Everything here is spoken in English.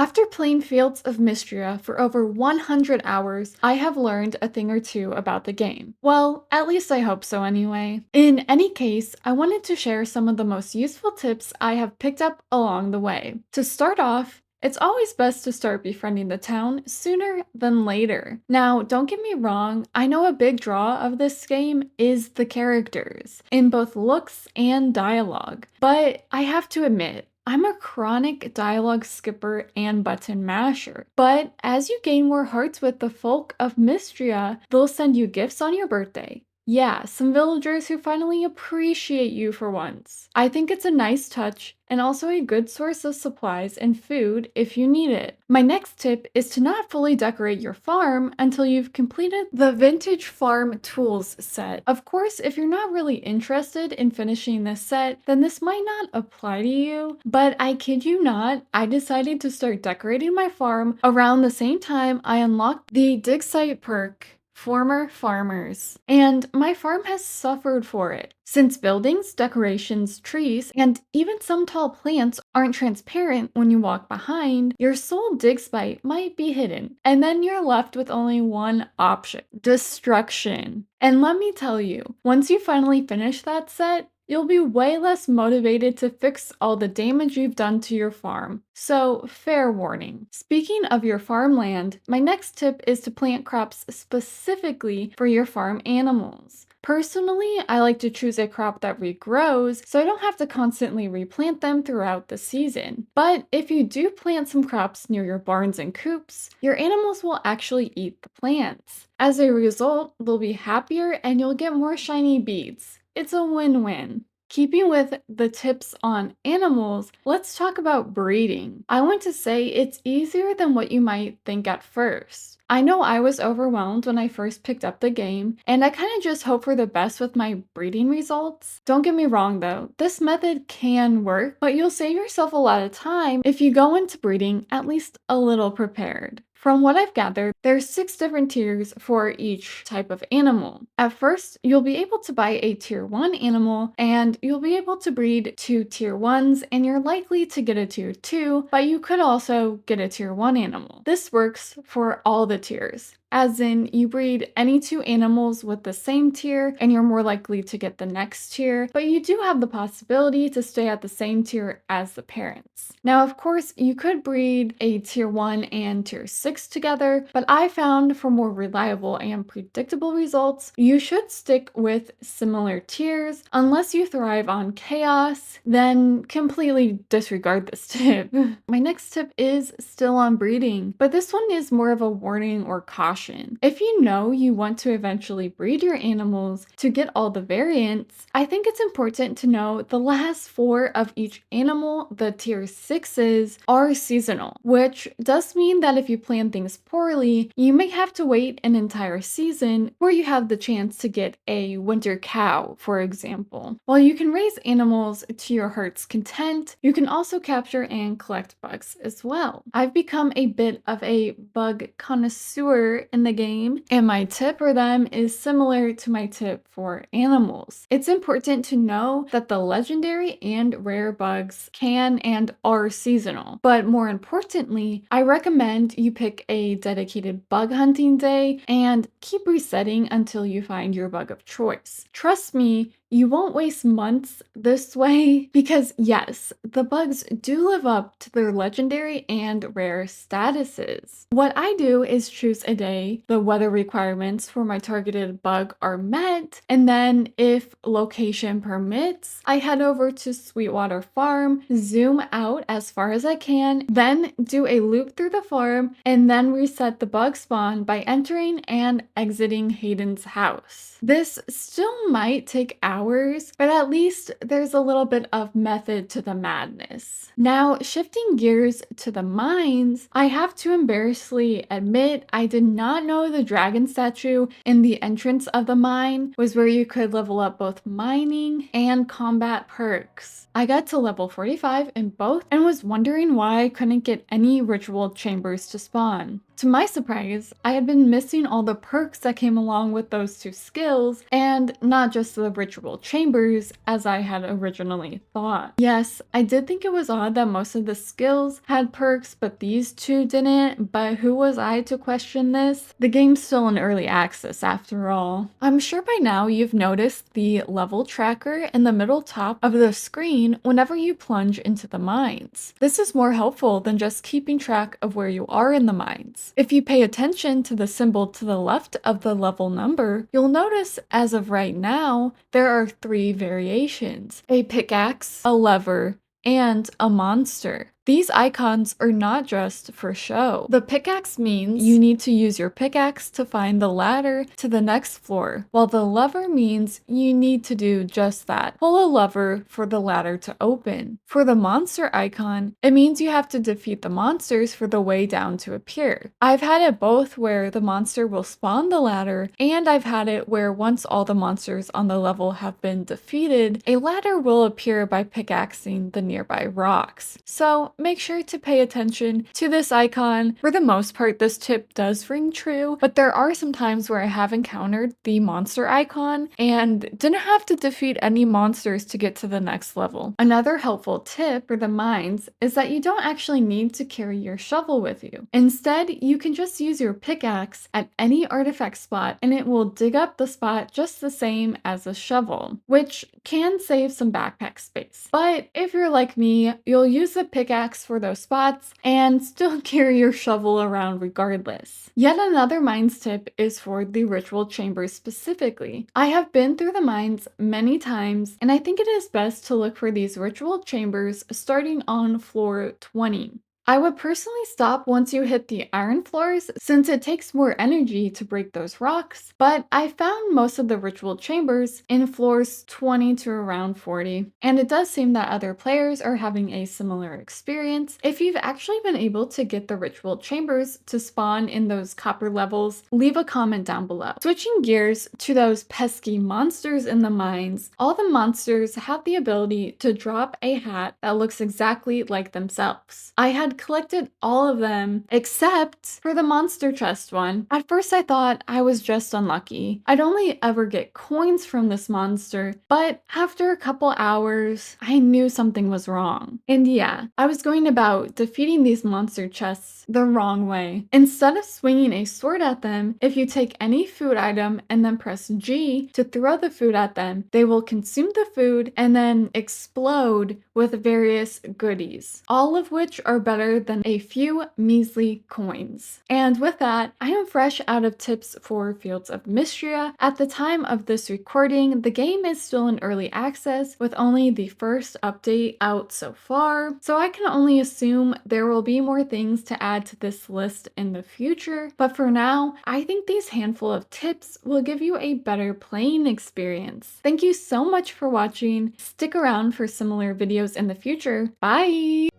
After playing Fields of Mistria for over 100 hours, I have learned a thing or two about the game. Well, at least I hope so anyway. In any case, I wanted to share some of the most useful tips I have picked up along the way. To start off, it's always best to start befriending the town sooner than later. Now, don't get me wrong, I know a big draw of this game is the characters, in both looks and dialogue, but I have to admit, I'm a chronic dialogue skipper and button masher, but as you gain more hearts with the folk of Mistria, they'll send you gifts on your birthday. Yeah, some villagers who finally appreciate you for once. I think it's a nice touch and also a good source of supplies and food if you need it. My next tip is to not fully decorate your farm until you've completed the Vintage Farm Tools set. Of course, if you're not really interested in finishing this set, then this might not apply to you, but I kid you not, I decided to start decorating my farm around the same time I unlocked the dig site perk, Former Farmers, and my farm has suffered for it. Since buildings, decorations, trees, and even some tall plants aren't transparent when you walk behind, your sole dig site might be hidden, and then you're left with only one option: destruction. And let me tell you, once you finally finish that set, you'll be way less motivated to fix all the damage you've done to your farm. So, fair warning. Speaking of your farmland, my next tip is to plant crops specifically for your farm animals. Personally, I like to choose a crop that regrows so I don't have to constantly replant them throughout the season. But if you do plant some crops near your barns and coops, your animals will actually eat the plants. As a result, they'll be happier and you'll get more shiny beads. It's a win-win. Keeping with the tips on animals, let's talk about breeding. I want to say it's easier than what you might think at first. I know I was overwhelmed when I first picked up the game, and I kind of just hope for the best with my breeding results. Don't get me wrong though, this method can work, but you'll save yourself a lot of time if you go into breeding at least a little prepared. From what I've gathered, there's 6 different tiers for each type of animal. At first, you'll be able to buy a tier 1 animal, and you'll be able to breed 2 tier 1s, and you're likely to get a tier 2, but you could also get a tier 1 animal. This works for all the tiers, as in you breed any 2 animals with the same tier and you're more likely to get the next tier, but you do have the possibility to stay at the same tier as the parents. Now, of course, you could breed a tier 1 and tier 6 together, but I found for more reliable and predictable results, you should stick with similar tiers. Unless you thrive on chaos, then completely disregard this tip. My next tip is still on breeding, but this one is more of a warning or caution. If you know you want to eventually breed your animals to get all the variants, I think it's important to know the last 4 of each animal, the tier 6s, are seasonal, which does mean that if you plan things poorly, you may have to wait an entire season where you have the chance to get a winter cow, for example. While you can raise animals to your heart's content, you can also capture and collect bugs as well. I've become a bit of a bug connoisseur in the game, and my tip for them is similar to my tip for animals. It's important to know that the legendary and rare bugs can and are seasonal, but more importantly, I recommend you pick a dedicated bug hunting day and keep resetting until you find your bug of choice. Trust me, you won't waste months this way because yes, the bugs do live up to their legendary and rare statuses. What I do is choose a day the weather requirements for my targeted bug are met, and then if location permits, I head over to Sweetwater Farm, zoom out as far as I can, then do a loop through the farm, and then reset the bug spawn by entering and exiting Hayden's house. This still might take hours, but at least there's a little bit of method to the madness. Now, shifting gears to the mines, I have to embarrassingly admit I did not know the dragon statue in the entrance of the mine was where you could level up both mining and combat perks. I got to level 45 in both and was wondering why I couldn't get any ritual chambers to spawn. To my surprise, I had been missing all the perks that came along with those 2 skills, and not just the ritual ritual chambers as I had originally thought. Yes, I did think it was odd that most of the skills had perks, but these two didn't, but who was I to question this? The game's still in early access after all. I'm sure by now you've noticed the level tracker in the middle top of the screen whenever you plunge into the mines. This is more helpful than just keeping track of where you are in the mines. If you pay attention to the symbol to the left of the level number, you'll notice as of right now, there are 3 variations: a pickaxe, a lever, and a monster. These icons are not just for show. The pickaxe means you need to use your pickaxe to find the ladder to the next floor, while the lever means you need to do just that. Pull a lever for the ladder to open. For the monster icon, it means you have to defeat the monsters for the way down to appear. I've had it both where the monster will spawn the ladder, and I've had it where once all the monsters on the level have been defeated, a ladder will appear by pickaxing the nearby rocks. So make sure to pay attention to this icon. For the most part, this tip does ring true, but there are some times where I have encountered the monster icon and didn't have to defeat any monsters to get to the next level. Another helpful tip for the mines is that you don't actually need to carry your shovel with you. Instead, you can just use your pickaxe at any artifact spot and it will dig up the spot just the same as a shovel, which can save some backpack space. But if you're like me, you'll use the pickaxe for those spots and still carry your shovel around regardless. Yet another mines tip is for the ritual chambers specifically. I have been through the mines many times and I think it is best to look for these ritual chambers starting on floor 20. I would personally stop once you hit the iron floors since it takes more energy to break those rocks, but I found most of the ritual chambers in floors 20 to around 40, and it does seem that other players are having a similar experience. If you've actually been able to get the ritual chambers to spawn in those copper levels, leave a comment down below. Switching gears to those pesky monsters in the mines, all the monsters have the ability to drop a hat that looks exactly like themselves. I had collected all of them except for the monster chest one. At first I thought I was just unlucky. I'd only ever get coins from this monster, but after a couple hours, I knew something was wrong. And yeah, I was going about defeating these monster chests the wrong way. Instead of swinging a sword at them, if you take any food item and then press G to throw the food at them, they will consume the food and then explode with various goodies, all of which are better than a few measly coins. And with that, I am fresh out of tips for Fields of Mistria. At the time of this recording, the game is still in early access with only the first update out so far, so I can only assume there will be more things to add to this list in the future, but for now, I think these handful of tips will give you a better playing experience. Thank you so much for watching. Stick around for similar videos in the future. Bye!